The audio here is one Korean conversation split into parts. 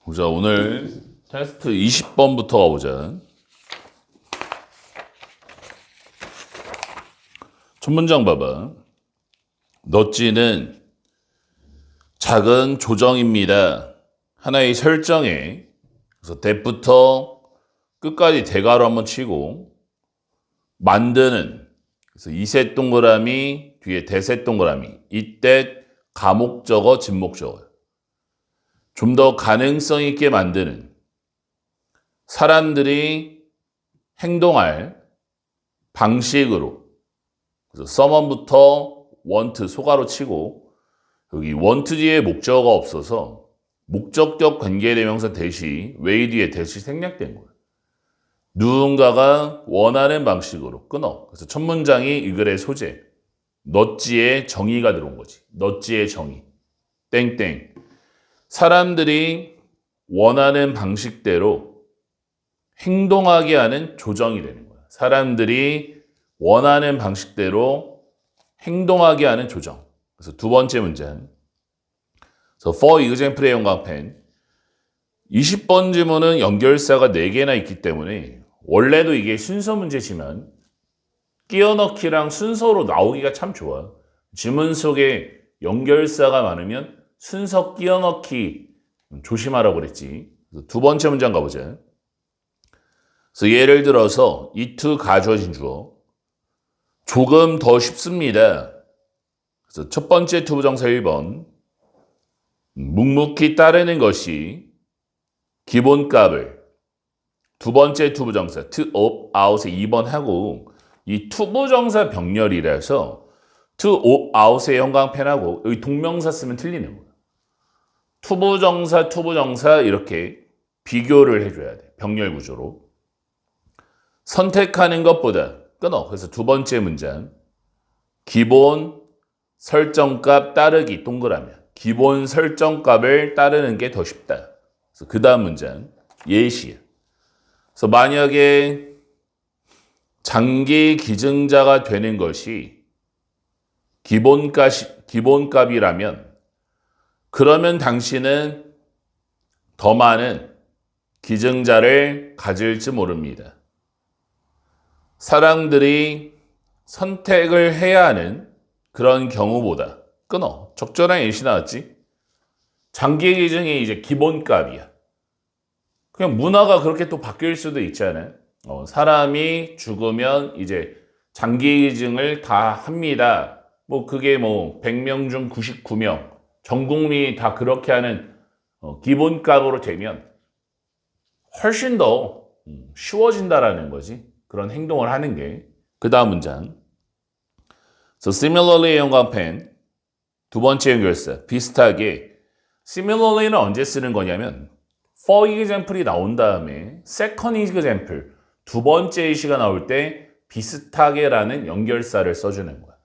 보자, 오늘 테스트 20번부터 가보자. 첫 문장 봐봐. 넛지는 작은 조정입니다. 하나의 설정에, 그래서 that부터 끝까지 대괄호 한번 치고, 만드는, 그래서 이셋 동그라미, 뒤에 대셋 동그라미, 이때 가목적어, 진목적어. 좀 더 가능성 있게 만드는 사람들이 행동할 방식으로. 그래서 someone부터 want, 소가로 치고, 여기 want 뒤에 목적어가 없어서 목적격 관계대명사 대시, way 뒤에 대시 생략된 거예요. 누군가가 원하는 방식으로 끊어. 그래서 첫 문장이 이 글의 소재. 넛지의 정의가 들어온 거지. 넛지의 정의. 땡땡. 사람들이 원하는 방식대로 행동하게 하는 조정이 되는 거야. 사람들이 원하는 방식대로 행동하게 하는 조정. 그래서 두 번째 문장. 그래서 for example의 형광펜. 20번 지문은 연결사가 4개나 있기 때문에 원래도 이게 순서 문제지만 끼워 넣기랑 순서로 나오기가 참 좋아. 지문 속에 연결사가 많으면 순서 끼워 넣기 조심하라고 그랬지. 두 번째 문장 가보자. 그래서 예를 들어서 it 가져진 주어. 조금 더 쉽습니다. 그래서 첫 번째 투부정사 1번. 묵묵히 따르는 것이 기본값을 두 번째 투부정사 to opt out에 2번 하고 이 투부정사 병렬이라서 to opt out의 형광펜하고 여기 동명사 쓰면 틀리는 거야. 투부정사 이렇게 비교를 해줘야 돼. 병렬 구조로. 선택하는 것보다 끊어. 그래서 두 번째 문장. 기본 설정값 따르기 동그라미. 기본 설정값을 따르는 게 더 쉽다. 그래서 그 다음 문장. 예시야. 그래서 만약에 장기 기증자가 되는 것이 기본값이라면 그러면 당신은 더 많은 기증자를 가질지 모릅니다. 사람들이 선택을 해야 하는 그런 경우보다 끊어. 적절한 예시 나왔지? 장기 기증이 이제 기본값이야. 그냥 문화가 그렇게 또 바뀔 수도 있잖아요. 사람이 죽으면 이제 장기 기증을 다 합니다. 뭐 그게 뭐 100명 중 99명 전 국민이 다 그렇게 하는 기본값으로 되면 훨씬 더 쉬워진다라는 거지. 그런 행동을 하는 게. 그 다음 문장. So similarly의 형광펜 두 번째 연결사 비슷하게 similarly는 언제 쓰는 거냐면 for example이 나온 다음에 second example 두 번째 예시가 나올 때 비슷하게라는 연결사를 써주는 거야.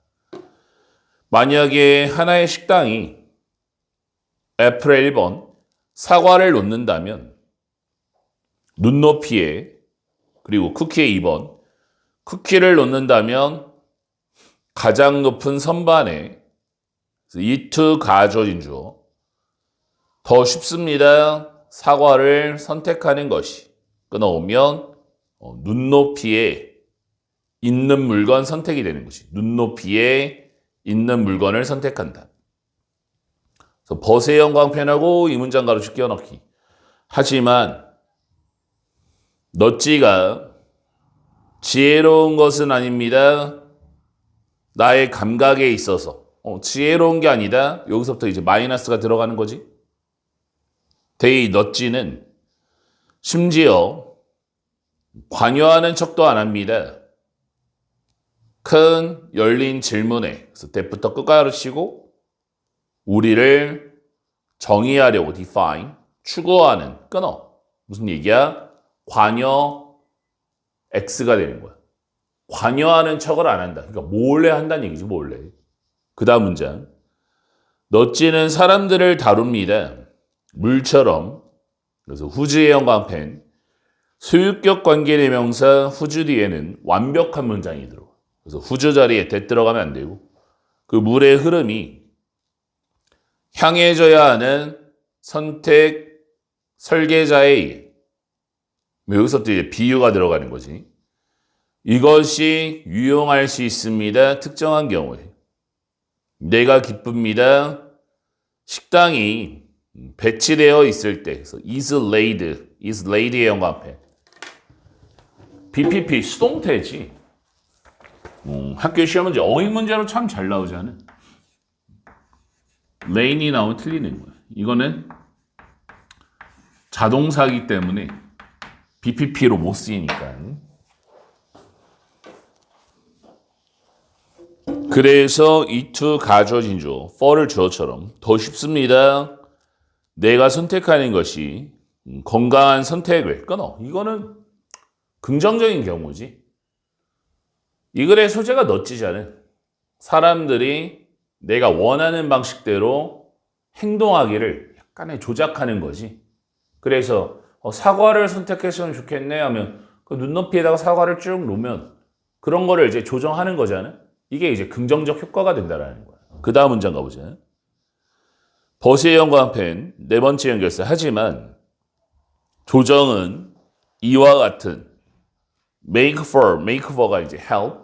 만약에 하나의 식당이 애플의 1번 사과를 놓는다면 눈높이에 그리고 쿠키의 2번 쿠키를 놓는다면 가장 높은 선반에 it 가져진 주어 더 쉽습니다. 사과를 선택하는 것이 끊어오면 눈높이에 있는 물건 선택이 되는 것이 눈높이에 있는 물건을 선택한다. 그래서 벗의 형광펜하고 이 문장 가로치 끼워넣기. 하지만 넛지가 지혜로운 것은 아닙니다. 나의 감각에 있어서 지혜로운 게 아니다. 여기서부터 이제 마이너스가 들어가는 거지. 넛지는 심지어 관여하는 척도 안 합니다. 큰 열린 질문에 그래서 that부터 끝가로 치고 우리를 정의하려고 define 추구하는 끊어. 무슨 얘기야? 관여 X가 되는 거야. 관여하는 척을 안 한다. 그러니까 몰래 한다는 얘기지, 몰래. 그 다음 문장. 넛지는 사람들을 다룹니다. 물처럼. 그래서 후즈의 형광펜. 소유격 관계대명사 후즈 뒤에는 완벽한 문장이 들어가. 그래서 후즈 자리에 that 들어가면 안 되고 그 물의 흐름이 향해져야 하는 선택 설계자에 의해. 여기서 또 이제 비유가 들어가는 거지. 이것이 유용할 수 있습니다. 특정한 경우에. 내가 기쁩니다. 식당이 배치되어 있을 때. 그래서 is laid의 영어 앞에. BPP 수동태지. 학교 시험 문제 어휘 문제로 참 잘 나오지 않아? lane이 나오면 틀리는 거야. 이거는 자동사기 때문에 BPP로 못 쓰이니까. 그래서 이투 가져진조 for를 주어처럼 더 쉽습니다. 내가 선택하는 것이 건강한 선택을 끊어. 이거는 긍정적인 경우지. 이 글의 소재가 멋지지 않아. 사람들이 내가 원하는 방식대로 행동하기를 약간의 조작하는 거지. 그래서 사과를 선택했으면 좋겠네 하면 그 눈높이에다가 사과를 쭉 놓으면 그런 거를 이제 조정하는 거잖아. 이게 이제 긍정적 효과가 된다라는 거야. 그 다음 문장 가보자. 버스의 연관 펜 네 번째 연결사. 하지만 조정은 이와 같은 make for가 이제 help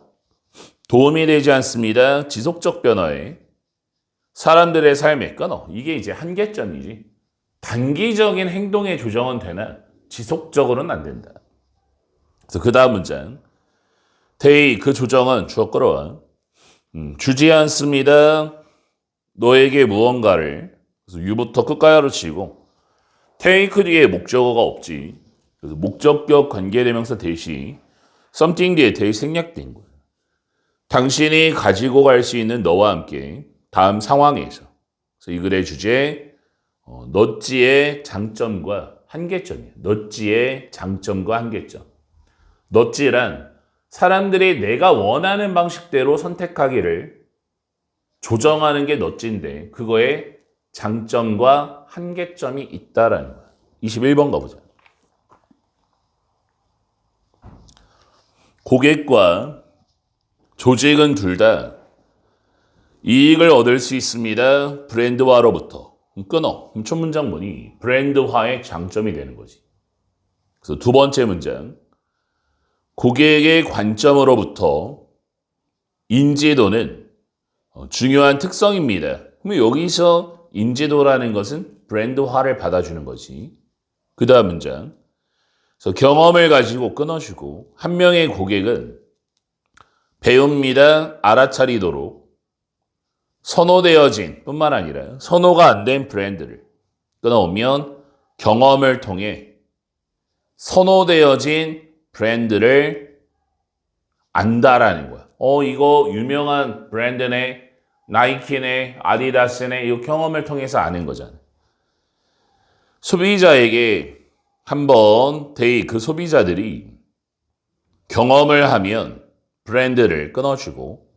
도움이 되지 않습니다. 지속적 변화에 사람들의 삶에 끊어. 이게 이제 한계점이지. 단기적인 행동의 조정은 되나 지속적으로는 안 된다. 그래서 그 다음 문장. they 그 조정은 주어 끌어와. 주지 않습니다. 너에게 무언가를. 그래서 유부터 끝까지로 치고 take 뒤에 목적어가 없지. 그래서 목적격 관계대명사 대시 something 뒤에 they 생략된 거야. 당신이 가지고 갈 수 있는 너와 함께 다음 상황에서. 그래서 이 글의 주제 넛지의 장점과 한계점이에요. 넛지의 장점과 한계점. 넛지란 사람들이 내가 원하는 방식대로 선택하기를 조정하는 게 넛지인데 그거에 장점과 한계점이 있다라는 거야. 21번 가보자. 고객과 조직은 둘 다 이익을 얻을 수 있습니다. 브랜드화로부터. 끊어. 첫 문장 보니 브랜드화의 장점이 되는 거지. 그래서 두 번째 문장. 고객의 관점으로부터 인지도는 중요한 특성입니다. 그럼 여기서 인지도라는 것은 브랜드화를 받아주는 거지. 그 다음 문장. 그래서 경험을 가지고 끊어주고 한 명의 고객은 배웁니다. 알아차리도록 선호되어진 뿐만 아니라 선호가 안 된 브랜드를 끊어오면 경험을 통해 선호되어진 브랜드를 안다라는 거야. 이거 유명한 브랜드네, 나이키네, 아디다스네, 이 경험을 통해서 아는 거잖아. 소비자에게 한번 그 소비자들이 경험을 하면 브랜드를 끊어주고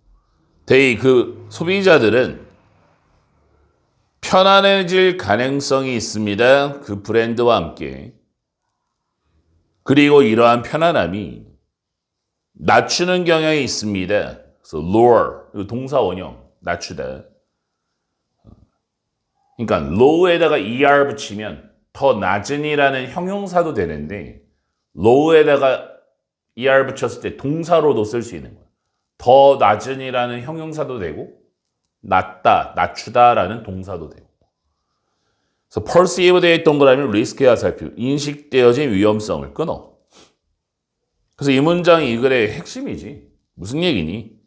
그 소비자들은 편안해질 가능성이 있습니다. 그 브랜드와 함께. 그리고 이러한 편안함이 낮추는 경향이 있습니다. 그래서 lure, 동사 원형, 낮추다. 그러니까 low에다가 er 붙이면 더 낮은이라는 형용사도 되는데 low에다가 er 붙였을 때 동사로도 쓸 수 있는 거예요. 더 낮은이라는 형용사도 되고 낮다, 낮추다라는 동사도 되고. 그래서 perceive되어 동그라미 리스크와 살펴 인식되어진 위험성을 끊어. 그래서 이 문장이 이 글의 핵심이지. 무슨 얘기니?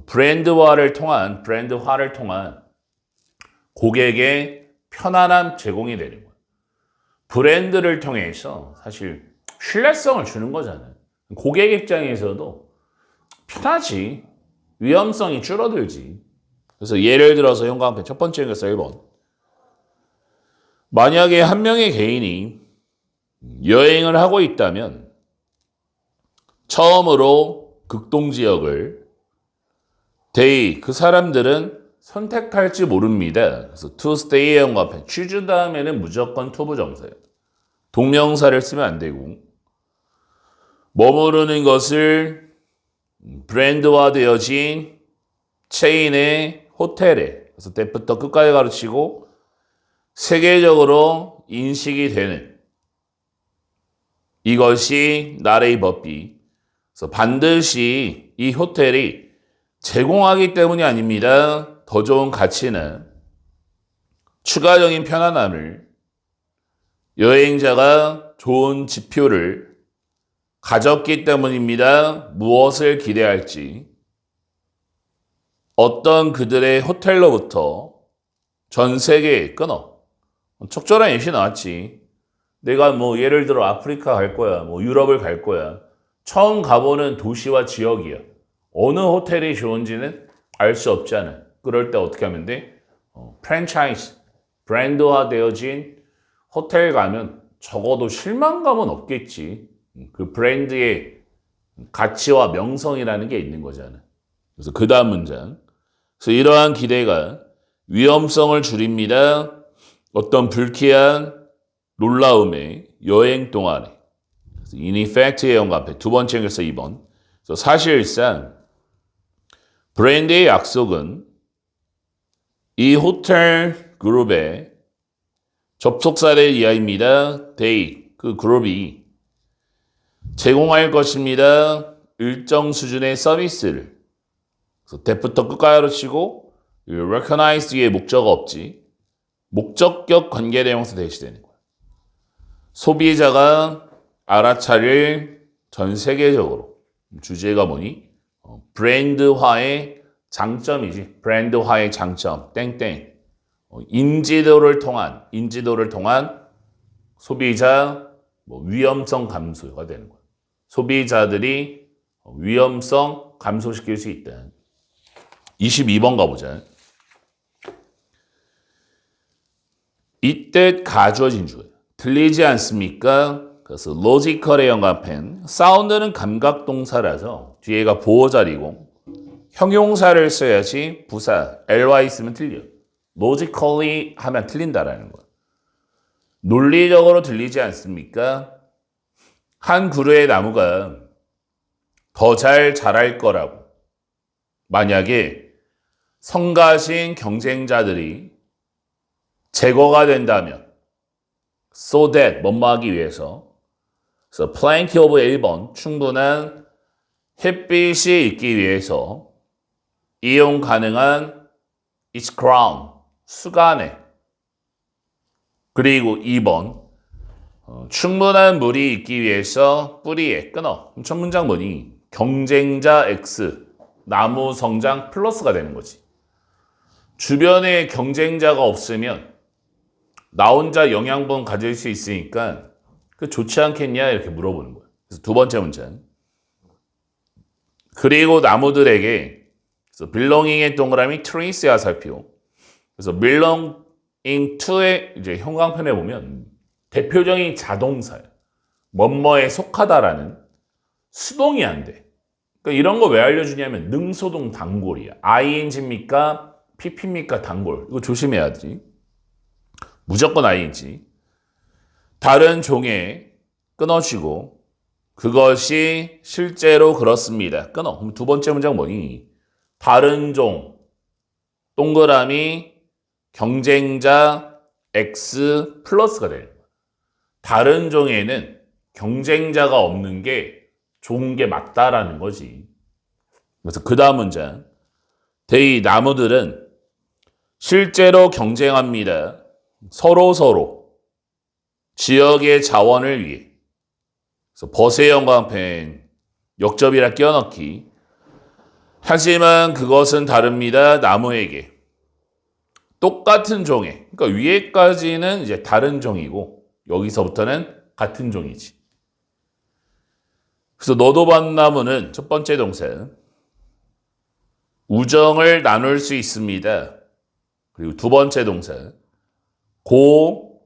브랜드화를 통한 고객의 편안함 제공이 되는 거야. 브랜드를 통해서 사실 신뢰성을 주는 거잖아요. 고객 입장에서도 편하지. 위험성이 줄어들지. 그래서 예를 들어서 형광펜 첫 번째 연결사 1번. 만약에 한 명의 개인이 여행을 하고 있다면 처음으로 극동지역을 그 사람들은 선택할지 모릅니다. 그래서 to stay의 형광펜 choose 다음에는 무조건 to 부정사예요. 동명사를 쓰면 안 되고 머무르는 것을 브랜드화되어진 체인의 호텔에 그래서 때부터 끝까지 가르치고 세계적으로 인식이 되는 이것이 나라의 법비. 그래서 반드시 이 호텔이 제공하기 때문이 아닙니다. 더 좋은 가치는 추가적인 편안함을 여행자가 좋은 지표를 가졌기 때문입니다. 무엇을 기대할지 어떤 그들의 호텔로부터 전 세계에 끊어. 적절한 예시 나왔지. 내가 뭐 예를 들어 아프리카 갈 거야. 뭐 유럽을 갈 거야. 처음 가보는 도시와 지역이야. 어느 호텔이 좋은지는 알 수 없잖아. 그럴 때 어떻게 하면 돼? 프랜차이즈, 브랜드화 되어진 호텔 가면 적어도 실망감은 없겠지. 그 브랜드의 가치와 명성이라는 게 있는 거잖아. 그래서 그 다음 문장. 그래서 이러한 기대가 위험성을 줄입니다. 어떤 불쾌한 놀라움의 여행 동안에. In effect의 영감패 두 번째 연결서 2번. 그래서 사실상 브랜드의 약속은 이 호텔 그룹의 접속사를 이하입니다. They, 그 그룹이 제공할 것입니다. 일정 수준의 서비스를. 그래서 대부터 끝까지로 치고 recognize 뒤에 목적어 없지. 목적격 관계대명사 대시되는 거야. 소비자가 알아차릴 전 세계적으로 주제가 뭐니? 브랜드화의 장점이지. 브랜드화의 장점 땡땡. 인지도를 통한 소비자 위험성 감소가 되는 거야. 소비자들이 위험성 감소시킬 수 있다. 22번 가보자. 이때 가주어진 주어예요. 들리지 않습니까? 그래서 로지컬의 영감펜. 사운드는 감각동사라서 뒤에가 보호자리고 형용사를 써야지 부사 ly 쓰면 틀려. logically 하면 틀린다라는 거야. 논리적으로 들리지 않습니까? 한 그루의 나무가 더 잘 자랄 거라고. 만약에 성가신 경쟁자들이 제거가 된다면 so that 뭐뭐 하기 위해서 그래서 plenty of 1번 충분한 햇빛이 있기 위해서 이용 가능한 its crown 수간에 그리고 2번 충분한 물이 있기 위해서 뿌리에 끊어. 그럼 첫 문장 뭐니? 경쟁자 X 나무 성장 플러스가 되는 거지. 주변에 경쟁자가 없으면 나 혼자 영양분 가질 수 있으니까 그 좋지 않겠냐 이렇게 물어보는 거예요. 그래서 두 번째 문장. 그리고 나무들에게 그래서 belonging의 동그라미 trace야 살피고 그래서 belonging to의 이제 형광펜에 보면 대표적인 자동사야. 뭐뭐에 속하다라는 수동이 안 돼. 그러니까 이런 거 왜 알려주냐면 능소동 단골이야. ing입니까? pp입니까? 단골. 이거 조심해야지. 무조건 ing. 다른 종에 끊어주고 그것이 실제로 그렇습니다. 끊어. 그럼 두 번째 문장 뭐니? 다른 종 동그라미 경쟁자 X 플러스가 돼요. 다른 종에는 경쟁자가 없는 게 좋은 게 맞다라는 거지. 그래서 그 다음 문장. 대의 나무들은 실제로 경쟁합니다. 서로 지역의 자원을 위해. 그래서 벗의 형광펜 역접이라 끼워넣기. 하지만 그것은 다릅니다. 나무에게. 똑같은 종에. 그러니까 위에까지는 이제 다른 종이고 여기서부터는 같은 종이지. 그래서 너도 밭나무는 첫 번째 동사. 우정을 나눌 수 있습니다. 그리고 두 번째 동사. go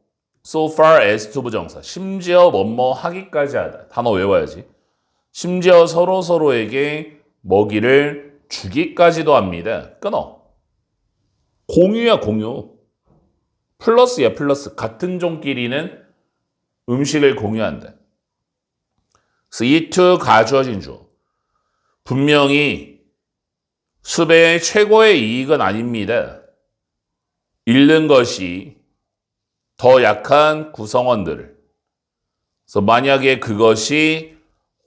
so far as to 부정사. 심지어 뭐뭐 하기까지 하다. 단어 외워야지. 심지어 서로에게 먹이를 주기까지도 합니다. 끊어. 공유야 공유. 플러스야 플러스. 같은 종끼리는 음식을 공유한다. 그래서 이 to 가주어진 주어. 분명히 수배의 최고의 이익은 아닙니다. 잃는 것이 더 약한 구성원들을. 그래서 만약에 그것이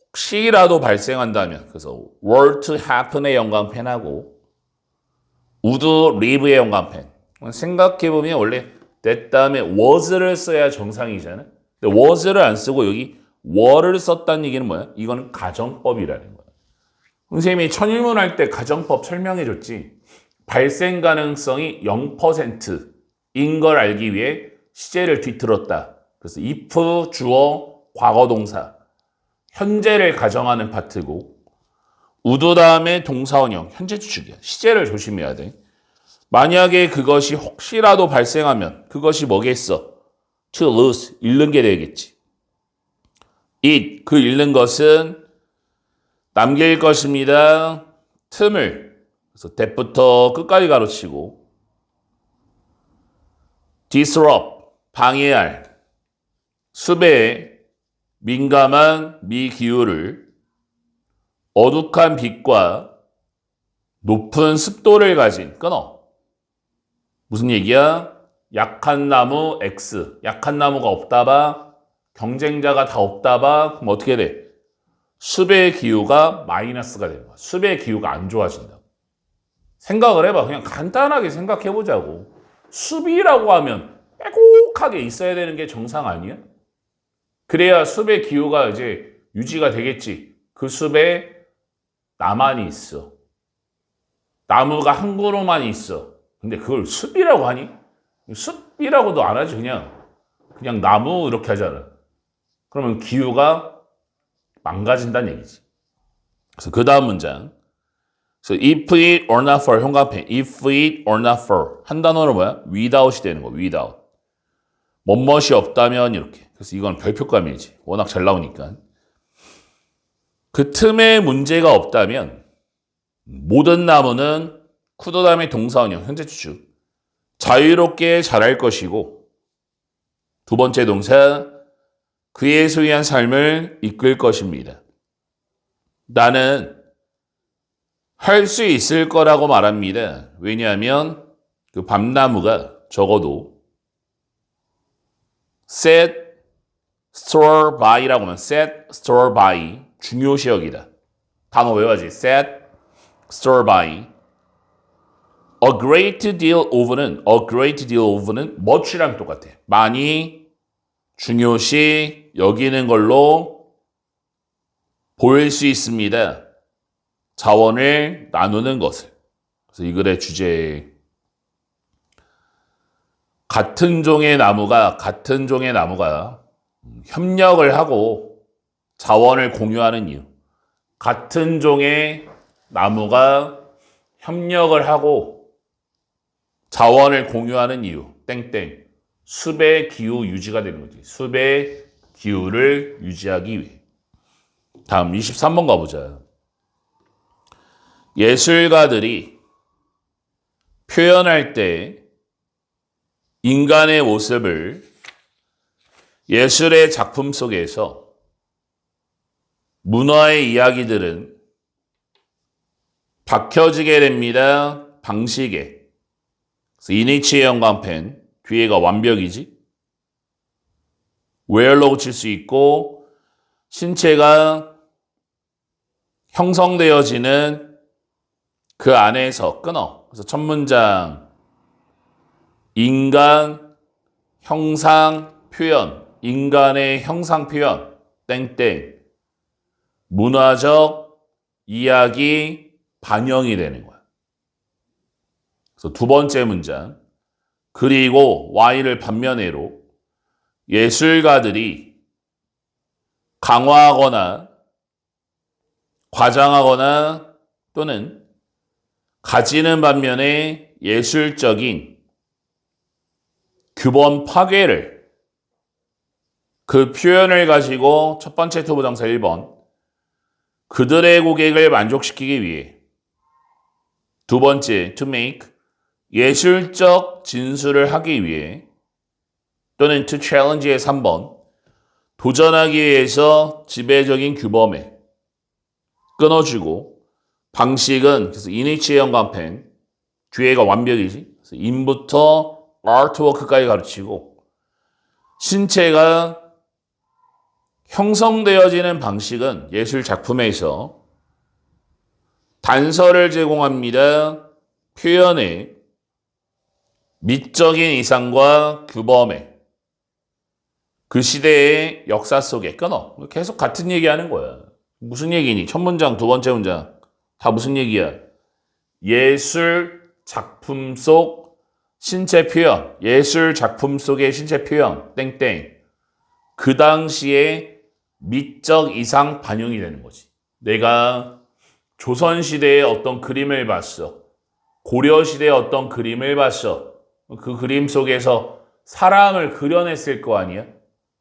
혹시라도 발생한다면, 그래서 were to happen의 연관펜하고 would live의 연관펜. 생각해보면 원래 that 다음에 was를 써야 정상이잖아. 근데 was를 안 쓰고 여기 were를 썼다는 얘기는 뭐야? 이거는 가정법이라는 거야. 선생님이 천일문할 때 가정법 설명해줬지. 발생 가능성이 0%인 걸 알기 위해 시제를 뒤틀었다. 그래서 if 주어 과거 동사 현재를 가정하는 파트고 우도 다음에 동사원형 현재 주축이야. 시제를 조심해야 돼. 만약에 그것이 혹시라도 발생하면 그것이 뭐겠어? To lose, 잃는 게 되겠지. it, 그 잃는 것은 남길 것입니다. 틈을, 그래서 that부터 끝까지 가로치고 disrupt, 방해할, 수배에 민감한 미기후를 어둑한 빛과 높은 습도를 가진 끊어. 무슨 얘기야? 약한 나무 X. 약한 나무가 없다 봐. 경쟁자가 다 없다 봐. 그럼 어떻게 돼? 수배의 기후가 마이너스가 되는 거야. 수배의 기후가 안 좋아진다. 생각을 해봐. 그냥 간단하게 생각해보자고. 수비라고 하면 빼곡하게 있어야 되는 게 정상 아니야? 그래야 숲의 기후가 이제 유지가 되겠지. 그 숲에 나만이 있어. 나무가 한 그루만 있어. 근데 그걸 숲이라고 하니? 숲이라고도 안 하지. 그냥 나무 이렇게 하잖아. 그러면 기후가 망가진다는 얘기지. 그래서 그 다음 문장. 그래서 if it or not for 현관펜. if it or not for 한 단어로 뭐야? without이 되는 거. without. 뭐뭇이 없다면 이렇게. 그래서 이건 별표감이지. 워낙 잘 나오니까. 그 틈에 문제가 없다면 모든 나무는 쿠도 다음에 동사원형 현재 주축 자유롭게 자랄 것이고 두 번째 동사 그의 소유한 삶을 이끌 것입니다. 나는 할 수 있을 거라고 말합니다. 왜냐하면 그 밤나무가 적어도 set, store by라고 하면 set, store by 중요시 여기다. 단어 외워야지. set, store by a great deal of는 much랑 똑같아. 많이 중요시 여기는 걸로 보일 수 있습니다. 자원을 나누는 것을. 그래서 이 글의 주제 같은 종의 나무가 협력을 하고 자원을 공유하는 이유. 같은 종의 나무가 협력을 하고 자원을 공유하는 이유. 땡땡. 숲의 기후 유지가 되는 거지. 숲의 기후를 유지하기 위해. 다음 23번 가보자. 예술가들이 표현할 때 인간의 모습을 예술의 작품 속에서 문화의 이야기들은 박혀지게 됩니다. 방식에. 이니치의 연관펜 뒤에가 완벽이지. where로 붙일 수 있고 신체가 형성되어지는 그 안에서 끊어. 그래서 첫 문장 인간 형상 표현 인간의 형상 표현 땡땡 문화적 이야기 반영이 되는 거야. 그래서 두 번째 문장 그리고 Y를 반면에로 예술가들이 강화하거나 과장하거나 또는 가지는 반면에 예술적인 규범 파괴를 그 표현을 가지고 첫 번째 투부정사 1번 그들의 고객을 만족시키기 위해 두 번째 to make 예술적 진술을 하기 위해 또는 to challenge의 3번 도전하기 위해서 지배적인 규범에 끊어주고 방식은 그래서 이니치의 연관펜 뒤에가 완벽이지. 그래서 인부터 아트워크까지 가르치고 신체가 형성되어지는 방식은 예술 작품에서 단서를 제공합니다. 표현의 미적인 이상과 규범에 그 시대의 역사 속에 끊어. 계속 같은 얘기하는 거야. 무슨 얘기니? 첫 문장, 두 번째 문장 다 무슨 얘기야? 예술 작품 속 신체 표현, 예술 작품 속의 신체 표현, 땡땡. 그 당시에 미적 이상 반영이 되는 거지. 내가 조선시대의 어떤 그림을 봤어. 고려시대의 어떤 그림을 봤어. 그 그림 속에서 사람을 그려냈을 거 아니야?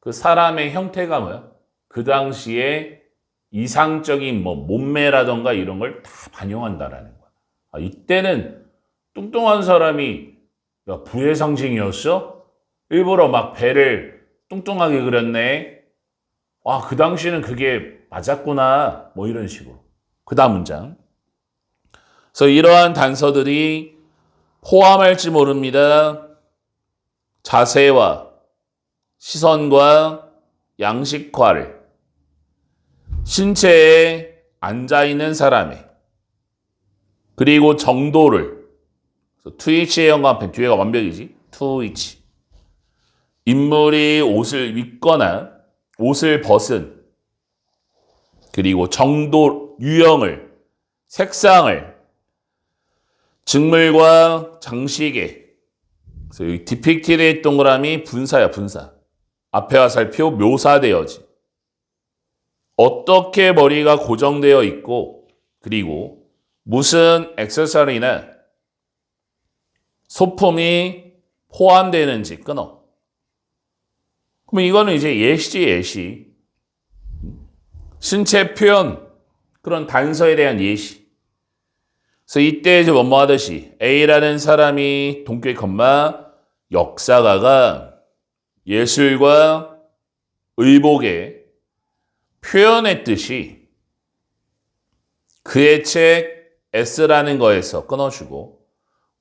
그 사람의 형태가 뭐야? 그 당시에 이상적인 몸매라던가 이런 걸 다 반영한다라는 거야. 아, 이때는 뚱뚱한 사람이 야, 부의 상징이었어? 일부러 막 배를 뚱뚱하게 그렸네. 아, 그 당시에는 그게 맞았구나. 뭐 이런 식으로. 그 다음 문장. 그래서 이러한 단서들이 포함할지 모릅니다. 자세와 시선과 양식화를 신체에 앉아있는 사람의 그리고 정도를 투이치의 영감편 뒤에가 완벽이지. 투이치. 인물이 옷을 입거나 옷을 벗은 그리고 정도, 유형을, 색상을 직물과 장식에 그래서 여기 depicted의 동그라미 분사야, 분사. 앞에와 살펴 묘사되어지. 어떻게 머리가 고정되어 있고 그리고 무슨 액세서리나 소품이 포함되는지 끊어. 그럼 이거는 이제 예시지, 예시. 신체 표현, 그런 단서에 대한 예시. 그래서 이때 이제 뭐뭐 하듯이 A라는 사람이 동교의 역사가가 예술과 의복에 표현했듯이 그의 책 S라는 거에서 끊어주고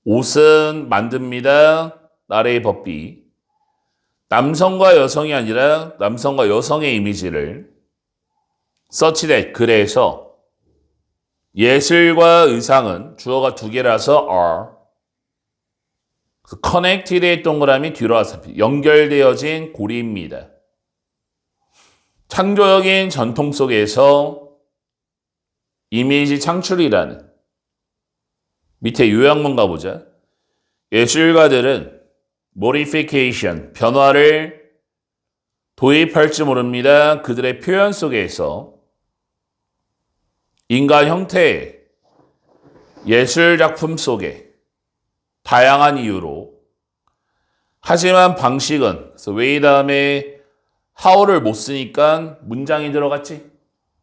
옷은 만듭니다. 나라의 법비. 남성과 여성이 아니라 남성과 여성의 이미지를 서치댓 글에서 예술과 의상은 주어가 두 개라서 are. connected의 동그라미 뒤로 와서 연결되어진 고리입니다. 창조적인 전통 속에서 이미지 창출이라는 밑에 요약문 가보자. 예술가들은 modification, 변화를 도입할지 모릅니다. 그들의 표현 속에서 인간 형태의 예술 작품 속에 다양한 이유로 하지만 방식은 그래서 way 다음에 how를 못 쓰니까 문장이 들어갔지.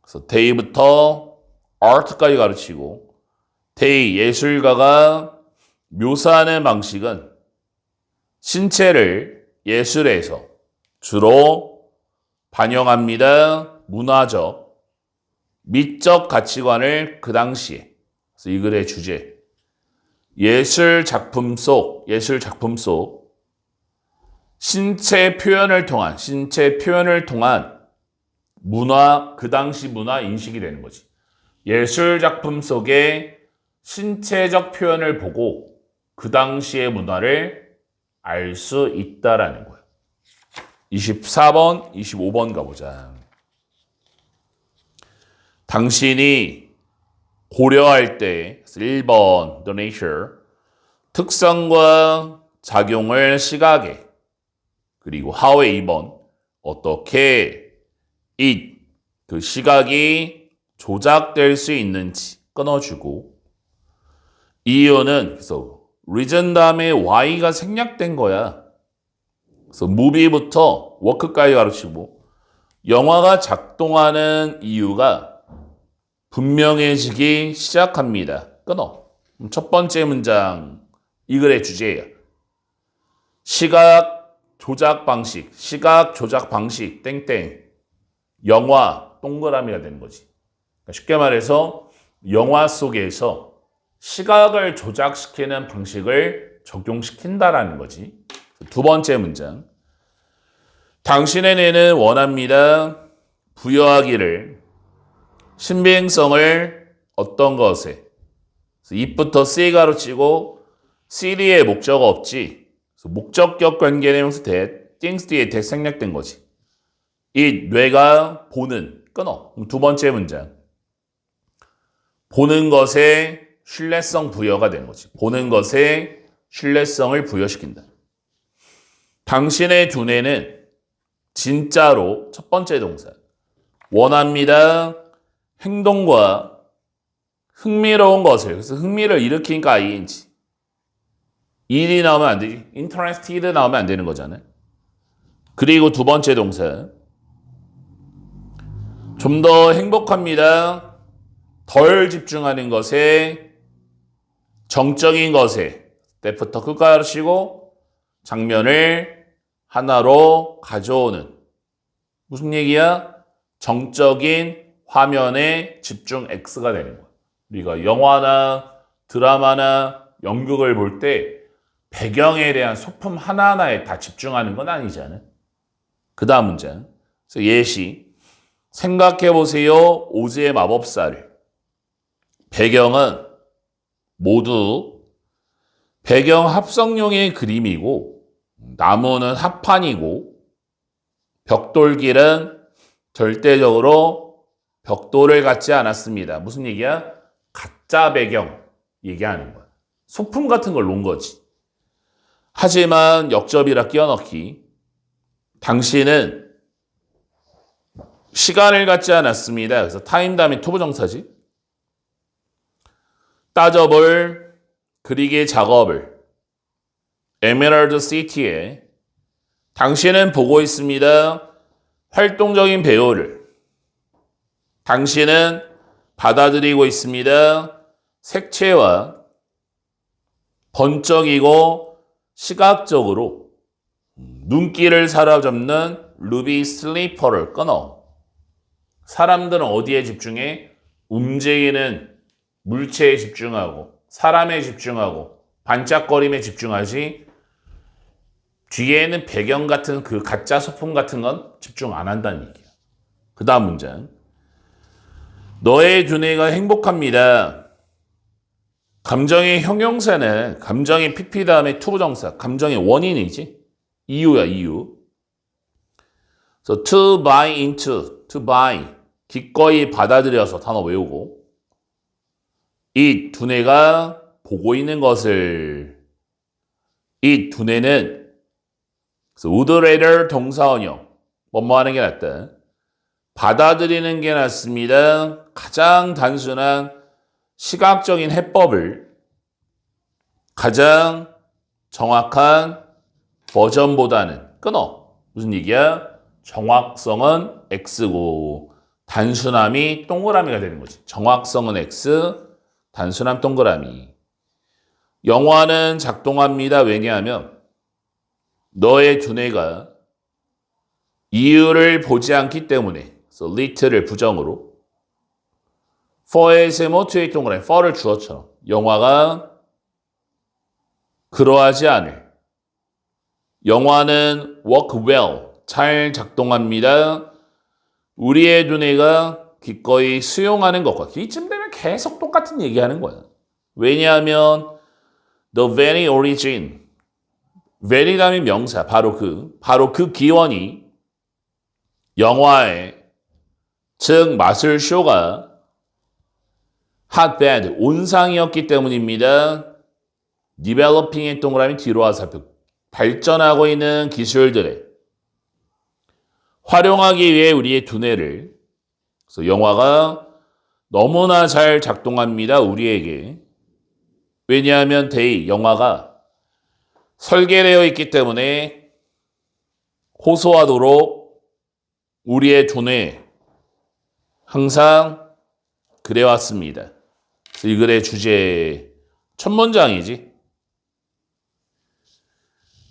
그래서 day부터 art까지 가르치고 day 예술가가 묘사하는 방식은 신체를 예술에서 주로 반영합니다. 문화적, 미적 가치관을 그 당시에 그래서 이 글의 주제 예술 작품 속 신체 표현을 통한 문화, 그 당시 문화 인식이 되는 거지. 예술 작품 속에 신체적 표현을 보고 그 당시의 문화를 알 수 있다라는 거예요. 24번, 25번 가보자. 당신이 고려할 때 1번, the nature, 특성과 작용을 시각에 그리고 how의 2번, 어떻게 it, 그 시각이 조작될 수 있는지 끊어주고 이유는 그래서 reason 다음에 why가 생략된 거야. 그래서 movie부터 work까지 가르치고 영화가 작동하는 이유가 분명해지기 시작합니다. 끊어. 첫 번째 문장 이 글의 주제예요. 시각 조작 방식 땡땡 영화 동그라미가 되는 거지. 그러니까 쉽게 말해서 영화 속에서 시각을 조작시키는 방식을 적용시킨다라는 거지. 두 번째 문장. 당신의 뇌는 원합니다. 부여하기를 신빙성을 어떤 것에 it부터 c가로 치고 c 뒤에 목적 없지. 목적격 관계대명사 that, things 뒤에 that 생략된 거지. 이 뇌가 보는 끊어. 두 번째 문장. 보는 것에 신뢰성 부여가 되는 거지. 보는 것에 신뢰성을 부여시킨다. 당신의 두뇌는 진짜로 첫 번째 동사 원합니다. 행동과 흥미로운 것을 그래서 흥미를 일으키니까 ing 일이 나오면 안 되지. interested 나오면 안 되는 거잖아요. 그리고 두 번째 동사 좀 더 행복합니다. 덜 집중하는 것에 정적인 것에 때부터 끝까지 하시고 장면을 하나로 가져오는 무슨 얘기야? 정적인 화면에 집중 X가 되는 거야. 우리가 영화나 드라마나 연극을 볼 때 배경에 대한 소품 하나하나에 다 집중하는 건 아니잖아요. 그 다음 문장. 그래서 예시. 생각해보세요. 오즈의 마법사를. 배경은 모두 배경 합성용의 그림이고 나무는 합판이고 벽돌길은 절대적으로 벽돌을 갖지 않았습니다. 무슨 얘기야? 가짜 배경 얘기하는 거야. 소품 같은 걸 놓은 거지. 하지만 역접이라 끼워넣기. 당신은 시간을 갖지 않았습니다. 그래서 타임 다음에 투부정사지. 따져볼 그리기 작업을 에메랄드 시티에 당신은 보고 있습니다. 활동적인 배우를 당신은 받아들이고 있습니다. 색채와 번쩍이고 시각적으로 눈길을 사로잡는 루비 슬리퍼를 끊어. 사람들은 어디에 집중해? 움직이는 물체에 집중하고 사람에 집중하고 반짝거림에 집중하지 뒤에는 배경 같은 그 가짜 소품 같은 건 집중 안 한다는 얘기야. 그 다음 문장. 너의 두뇌가 행복합니다. 감정의 형용사는 감정의 PP 다음에 투부정사, 감정의 원인이지. 이유야, 이유. So to buy into, to buy. 기꺼이 받아들여서 단어 외우고. 이 두뇌가 보고 있는 것을 이 두뇌는 would rather 동사원형 뭐뭐 하는 게 낫다. 받아들이는 게 낫습니다. 가장 단순한 시각적인 해법을 가장 정확한 버전보다는 끊어. 무슨 얘기야? 정확성은 X고 단순함이 동그라미가 되는 거지. 정확성은 X, 단순함 동그라미. 영화는 작동합니다. 왜냐하면 너의 두뇌가 이유를 보지 않기 때문에 그래서 little을 부정으로 for의 모투의 동그라미 for를 주어처럼 영화가 그러하지 않을 영화는 work well 잘 작동합니다. 우리의 두뇌가 기꺼이 수용하는 것과 이쯤 되면 계속 똑같은 얘기하는 거야. 왜냐하면 the very origin very라는 명사 바로 그 기원이 영화의 즉 마술쇼가 hotbed 온상이었기 때문입니다. developing의 동그라미 뒤로 와서 발전하고 있는 기술들을 활용하기 위해 우리의 두뇌를 그래서 영화가 너무나 잘 작동합니다. 우리에게. 왜냐하면 영화가 설계되어 있기 때문에 호소하도록 우리의 두뇌 항상 그래왔습니다. 이 글의 주제 첫 문장이지.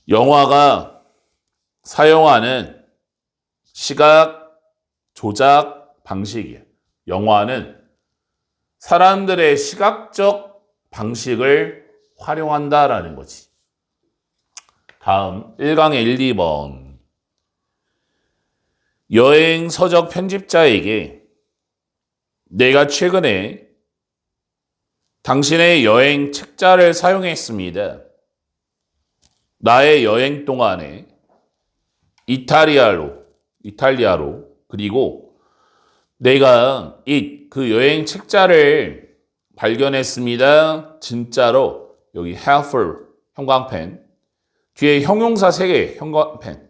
영화가 사용하는 시각 조작 방식이야. 영화는 사람들의 시각적 방식을 활용한다라는 거지. 다음 1강의 1, 2번. 여행 서적 편집자에게 내가 최근에 당신의 여행 책자를 사용했습니다. 나의 여행 동안에 이탈리아로, 그리고 내가 그 여행 책자를 발견했습니다. 진짜로 여기 helpful 형광펜 뒤에 형용사 3개 형광펜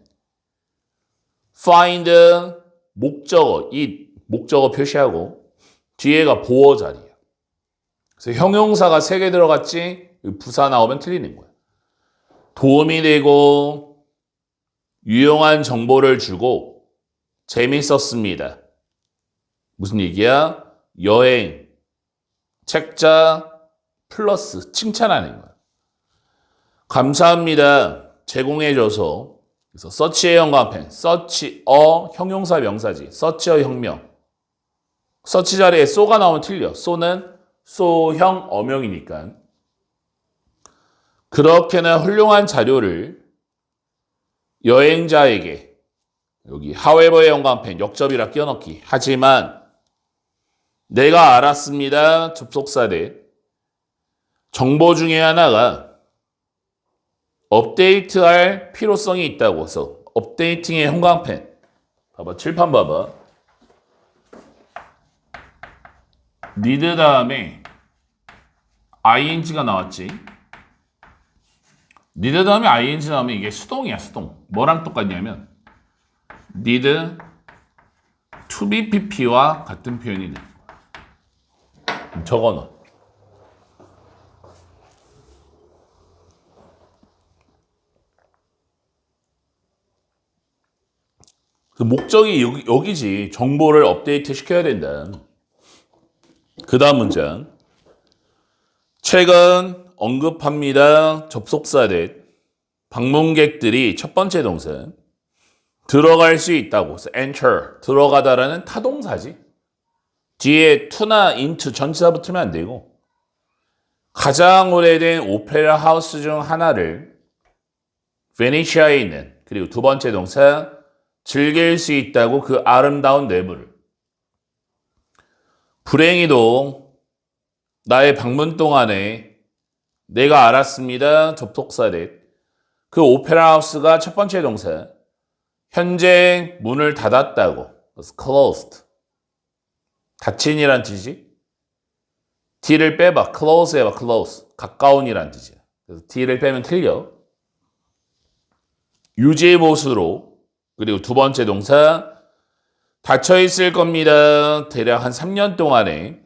find 목적어 목적어 표시하고 뒤에가 보어 자리야. 그래서 형용사가 3개 들어갔지 부사 나오면 틀리는 거야. 도움이 되고 유용한 정보를 주고 재밌었습니다. 무슨 얘기야? 여행, 책자, 플러스 칭찬하는 거야. 감사합니다. 제공해줘서. 그래서 서치의 형광펜, 서치어 형용사 명사지. 서치어 혁명. 서치 자리에 쏘가 나오면 틀려. 쏘는 소형 어명이니까. 그렇게나 훌륭한 자료를 여행자에게 여기 however의 형광펜 역접이라 끼워넣기. 하지만 내가 알았습니다. 접속사대. 정보 중에 하나가 업데이트할 필요성이 있다고 해서 업데이팅의 형광펜. 봐봐. 칠판 봐봐. need 다음에 ing가 나왔지. need 다음에 ing 나오면 이게 수동이야. 수동. 뭐랑 똑같냐면 need to be pp와 같은 표현이 돼. 적어놔. 목적이 여기지. 정보를 업데이트 시켜야 된다. 그 다음 문장. 최근 언급합니다. 접속사대. 방문객들이 첫 번째 동사. 들어갈 수 있다고. enter. 들어가다라는 타동사지. 뒤에 to나 into 전치사 붙으면 안 되고 가장 오래된 오페라 하우스 중 하나를 베네치아에 있는 그리고 두 번째 동사 즐길 수 있다고 그 아름다운 내부를 불행히도 나의 방문 동안에 내가 알았습니다. 접속사대 그 오페라 하우스가 첫 번째 동사 현재 문을 닫았다고 closed 닫힌이란 뜻이지. D를 빼봐. close 해봐. close. 가까운이란 뜻이야. 그래서 D를 빼면 틀려. 유지보수로 그리고 두 번째 동사 닫혀 있을 겁니다. 대략 한 3년 동안에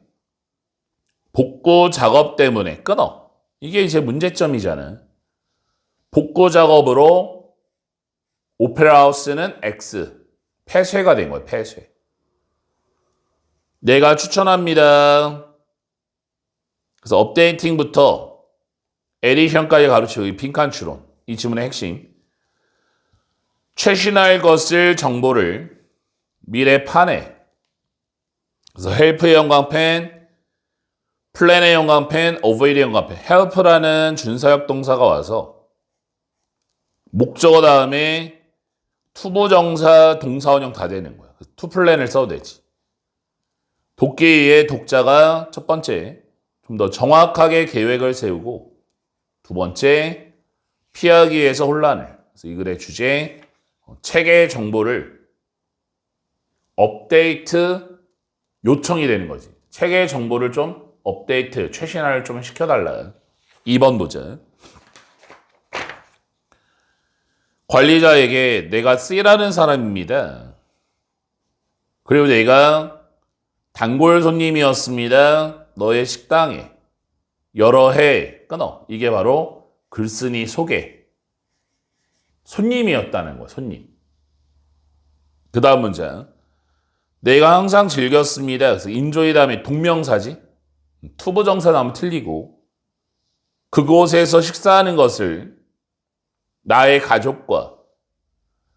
복구 작업 때문에 끊어. 이게 이제 문제점이잖아. 복구 작업으로 오페라 하우스는 X. 폐쇄가 된 거야. 폐쇄. 내가 추천합니다. 그래서 업데이팅부터 에디션까지 가르치고 이 빈칸 추론. 이 지문의 핵심. 최신할 것을 정보를 미래 판에. 그래서 헬프의 형광펜, 플랜의 형광펜, 어보이드의 형광펜. 헬프라는 준사역 동사가 와서 목적어 다음에 투부정사, 동사원형 다 되는 거야. 투 플랜을 써도 되지. 돕기의 독자가 첫 번째, 좀 더 정확하게 계획을 세우고 두 번째, 피하기 위해서 혼란을. 그래서 이 글의 주제, 책의 정보를 업데이트 요청이 되는 거지. 책의 정보를 좀 업데이트, 최신화를 좀 시켜달라. 2번 보자. 관리자에게 내가 C라는 사람입니다. 그리고 내가 단골 손님이었습니다. 너의 식당에 여러 해 끊어. 이게 바로 글쓴이 소개. 손님이었다는 거야. 손님. 그 다음 문장. 내가 항상 즐겼습니다. 그래서 enjoy 다음에 동명사지. 투부정사 나오면 틀리고 그곳에서 식사하는 것을 나의 가족과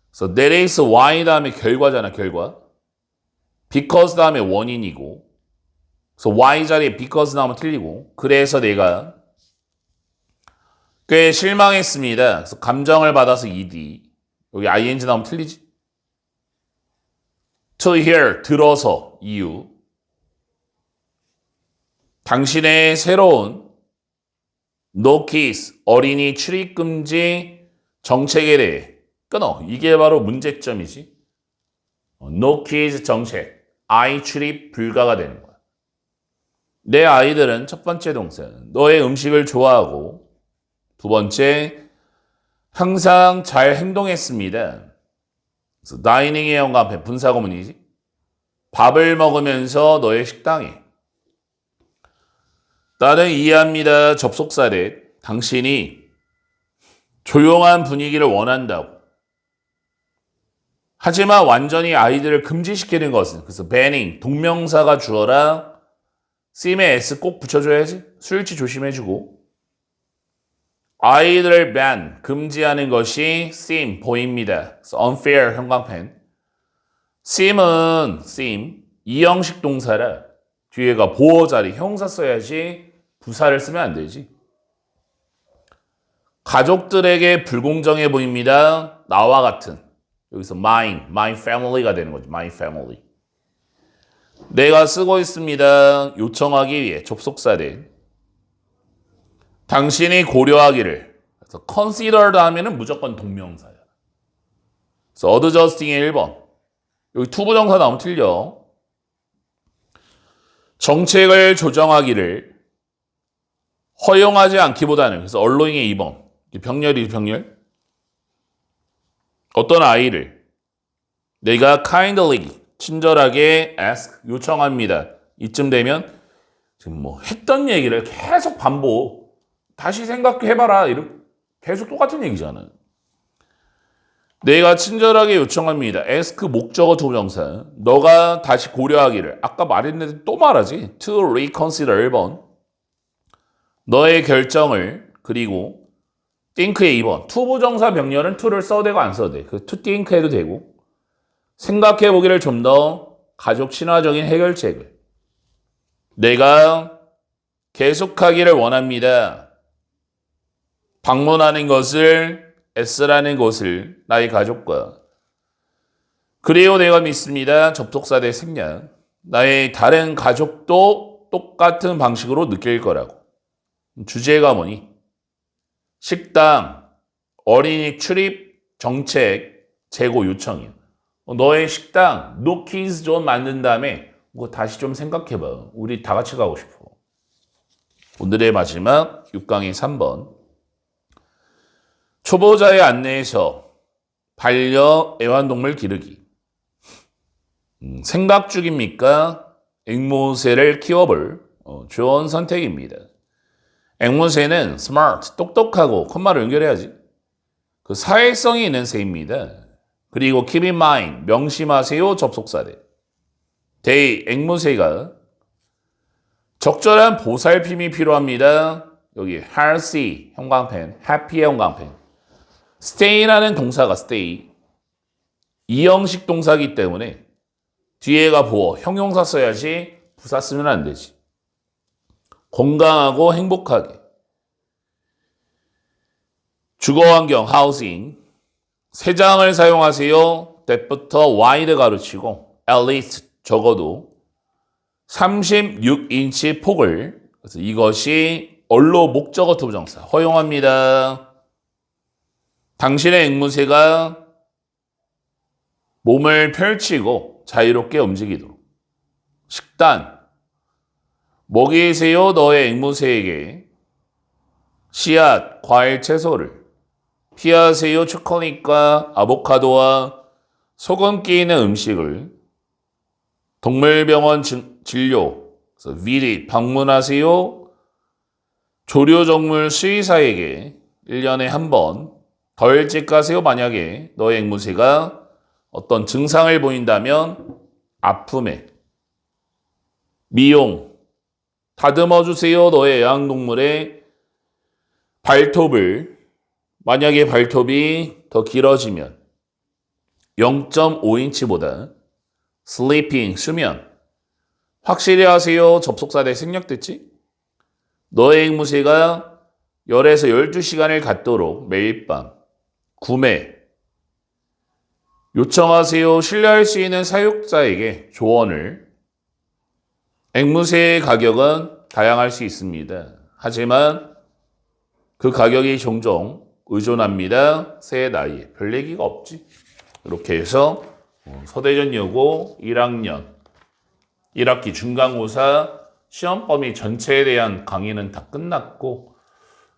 그래서 there is why 다음에 결과잖아. 결과. because 다음에 원인이고 그래서 why 자리에 because 나오면 틀리고 그래서 내가 꽤 실망했습니다. 그래서 감정을 받아서 ed 여기 ing 나오면 틀리지. to hear, 들어서, 이유. 당신의 새로운 no kids, 어린이 출입 금지 정책에 대해 끊어. 이게 바로 문제점이지. no kids 정책, 아이 출입 불가가 되는 거야. 내 아이들은 첫 번째 동사, 너의 음식을 좋아하고 두 번째, 항상 잘 행동했습니다. 그래서 다이닝의 영감, 분사구문이지. 밥을 먹으면서 너의 식당에. 나는 이해합니다. 접속사래. 당신이 조용한 분위기를 원한다고. 하지만 완전히 아이들을 금지시키는 것은 그래서 banning, 동명사가 주어라. 쓰임에 s 꼭 붙여줘야지. 수일치 조심해주고. 아이들을 ban, 금지하는 것이 seem, 보입니다. 그래서 unfair, 형광펜. seem은 seem, 이형식 동사라. 뒤에가 보어 자리, 형사 써야지 부사를 쓰면 안 되지. 가족들에게 불공정해 보입니다. 나와 같은. 여기서 my family가 되는 거지. my family. 내가 쓰고 있습니다. 요청하기 위해 접속사래. 당신이 고려하기를. 그래서 considered 하면은 무조건 동명사야. 그래서 adjusting의 1번. 여기 투부정사 나오면 틀려. 정책을 조정하기를 허용하지 않기보다는 그래서 allowing의 2번. 병렬이 병렬. 어떤 아이를 내가 kindly 친절하게 ask 요청합니다. 이쯤 되면 지금 뭐 했던 얘기를 계속 반복. 다시 생각해봐라. 이렇게 계속 똑같은 얘기잖아요. 내가 친절하게 요청합니다. ask 목적어 투부정사. 너가 다시 고려하기를. 아까 말했는데 또 말하지. to reconsider 1번. 너의 결정을 그리고 think의 2번. 투부정사 병렬은 to를 써도 되고 안 써도 돼. 그 to think 해도 되고. 생각해보기를 좀 더 가족 친화적인 해결책을. 내가 계속하기를 원합니다. 방문하는 것을 S라는 곳을 나의 가족과 그리고 내가 믿습니다. 접속사 대 생략. 나의 다른 가족도 똑같은 방식으로 느낄 거라고. 주제가 뭐니? 식당, 어린이 출입, 정책, 재고 요청이야. 너의 식당, no kids 존 만든 다음에 그거 다시 좀 생각해봐. 우리 다 같이 가고 싶어. 오늘의 마지막 6강의 3번. 초보자의 안내에서 반려 애완동물 기르기. 생각 중입니까? 앵무새를 키워볼 좋은 선택입니다. 앵무새는 smart, 똑똑하고 콤마를 연결해야지. 그 사회성이 있는 새입니다. 그리고 keep in mind, 명심하세요. 접속사대. 앵무새가 적절한 보살핌이 필요합니다. 여기 healthy, 형광펜, happy의 형광펜. stay라는 동사가 stay. 이형식 동사이기 때문에 뒤에가 보어, 형용사 써야지 부사 쓰면 안 되지. 건강하고 행복하게. 주거환경, housing. 세 장을 사용하세요. that부터 wide 가르치고 at least 적어도 36인치 폭을 그래서 이것이 언로 목적어 투부정사 허용합니다. 당신의 앵무새가 몸을 펼치고 자유롭게 움직이도록. 식단. 먹이세요 너의 앵무새에게 씨앗, 과일, 채소를. 피하세요 초콜릿과 아보카도와 소금기 있는 음식을. 동물병원 진료, visit, 방문하세요. 조류정물 수의사에게 1년에 한 번 더 일찍 가세요. 만약에 너의 앵무새가 어떤 증상을 보인다면 아픔에. 미용, 다듬어 주세요. 너의 애완동물의 발톱을. 만약에 발톱이 더 길어지면 0.5인치보다 sleeping, 수면. 확실히 하세요. 접속사 대 생략됐지? 너의 앵무새가 10에서 12시간을 갖도록 매일 밤 구매. 요청하세요. 신뢰할 수 있는 사육자에게 조언을. 앵무새의 가격은 다양할 수 있습니다. 하지만 그 가격이 종종 의존합니다. 새의 나이에. 별 얘기가 없지. 이렇게 해서 서대전여고 1학년 1학기 중간고사 시험 범위 전체에 대한 강의는 다 끝났고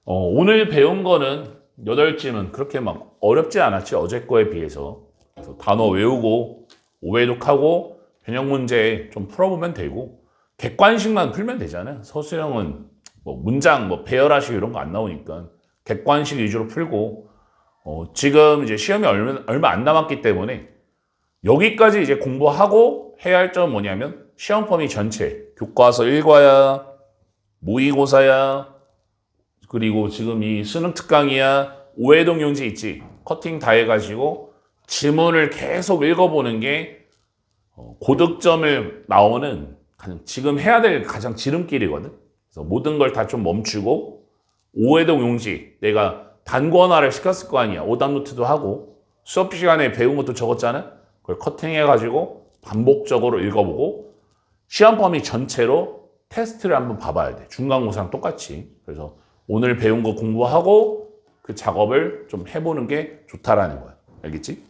오늘 배운 거는 8지는 그렇게 막 어렵지 않았지. 어제 거에 비해서. 그래서 단어 외우고 오해독하고 변형 문제 좀 풀어보면 되고 객관식만 풀면 되잖아요. 서술형은 뭐 문장 뭐 배열하시고 이런 거 안 나오니까 객관식 위주로 풀고 지금 이제 시험이 얼마 안 남았기 때문에 여기까지 이제 공부하고 해야 할 점은 뭐냐면 시험 범위 전체 교과서 1과야 모의고사야 그리고 지금 이 수능 특강이야 오해동 용지 있지 커팅 다 해가지고 지문을 계속 읽어보는 게 고득점을 나오는 지금 해야 될 가장 지름길이거든. 그래서 모든 걸 다 좀 멈추고 오해동 용지 내가 단권화를 시켰을 거 아니야. 오답 노트도 하고 수업 시간에 배운 것도 적었잖아. 그걸 커팅해가지고 반복적으로 읽어보고 시험 범위 전체로 테스트를 한번 봐봐야 돼. 중간고사랑 똑같이. 그래서 오늘 배운 거 공부하고 그 작업을 좀 해보는 게 좋다라는 거야. 알겠지?